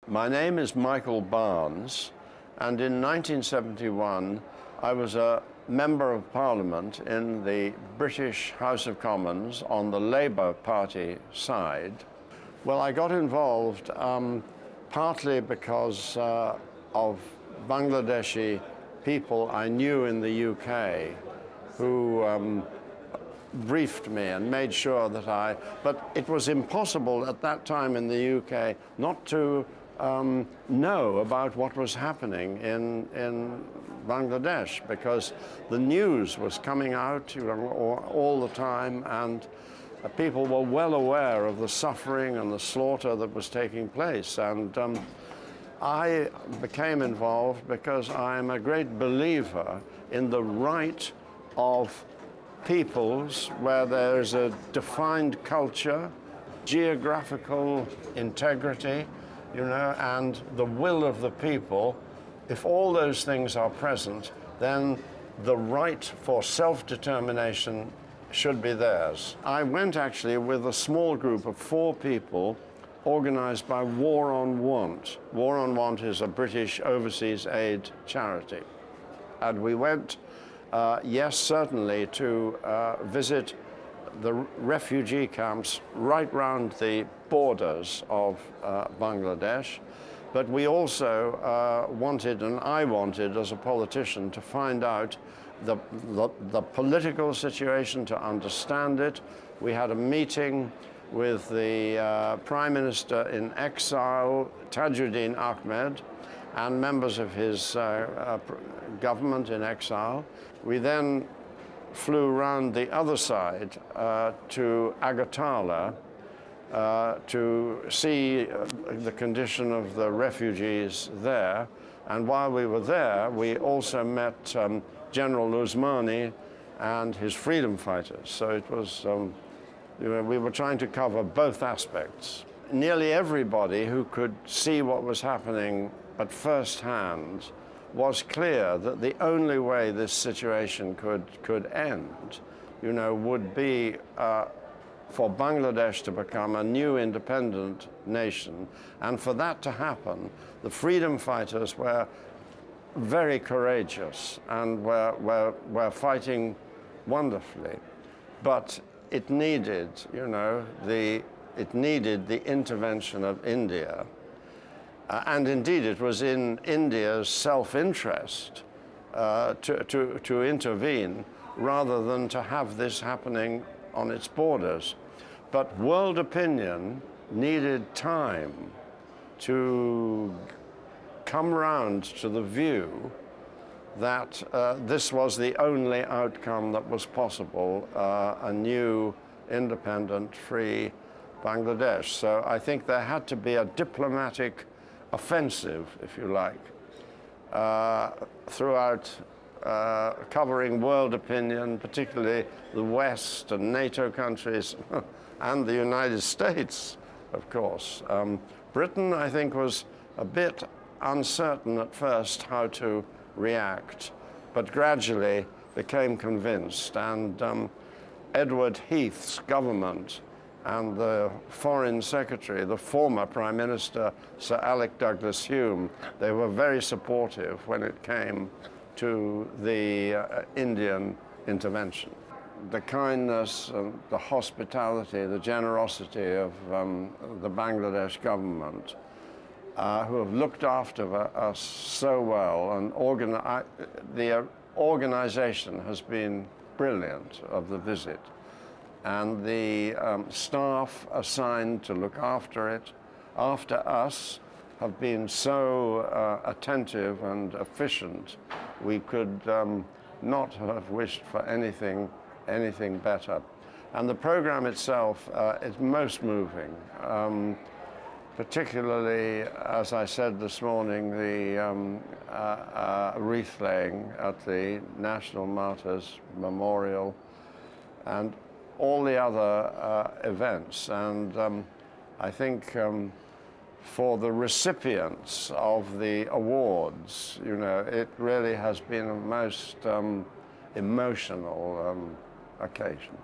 My name is Michael Barnes, and in 1971 I was a Member of Parliament in the British House of Commons on the Labour Party side. Well, I got involved partly because of Bangladeshi people I knew in the UK who briefed me and made sure that but it was impossible at that time in the UK not to know about what was happening in Bangladesh, because the news was coming out, all the time, and people were well aware of the suffering and the slaughter that was taking place. And I became involved because I am a great believer in the right of peoples where there is a defined culture, geographical integrity, and the will of the people. If all those things are present, then the right for self-determination should be theirs. I went actually with a small group of 4 people organized by War on Want. War on Want is a British overseas aid charity. And we went, yes, certainly, to visit the refugee camps right round the borders of Bangladesh. But we also wanted, and I wanted as a politician, to find out the political situation, to understand it. We had a meeting with the Prime Minister in exile, Tajuddin Ahmed, and members of his government in exile. We then flew round the other side to Agartala to see the condition of the refugees there. And while we were there, we also met General Usmani and his freedom fighters. So it was, we were trying to cover both aspects. Nearly everybody who could see what was happening at first hand was clear that the only way this situation could end, would be for Bangladesh to become a new independent nation. And for that to happen, the freedom fighters were very courageous and were fighting wonderfully. But it needed, it needed the intervention of India. And indeed, it was in India's self-interest to intervene rather than to have this happening on its borders. But world opinion needed time to come round to the view that this was the only outcome that was possible, a new, independent, free Bangladesh. So I think there had to be a diplomatic offensive, if you like, throughout, covering world opinion, particularly the West and NATO countries, and the United States, of course. Britain, I think, was a bit uncertain at first how to react, but gradually became convinced. And Edward Heath's government and the Foreign Secretary, the former Prime Minister, Sir Alec Douglas-Home, they were very supportive when it came to the Indian intervention. The kindness and the hospitality, the generosity of the Bangladesh government, who have looked after us so well, and the organization has been brilliant of the visit. And the staff assigned to look after it, after us, have been so attentive and efficient. We could not have wished for anything better. And the program itself is most moving, particularly, as I said this morning, the wreath laying at the National Martyrs Memorial, and all the other events. And I think for the recipients of the awards, it really has been a most emotional occasion.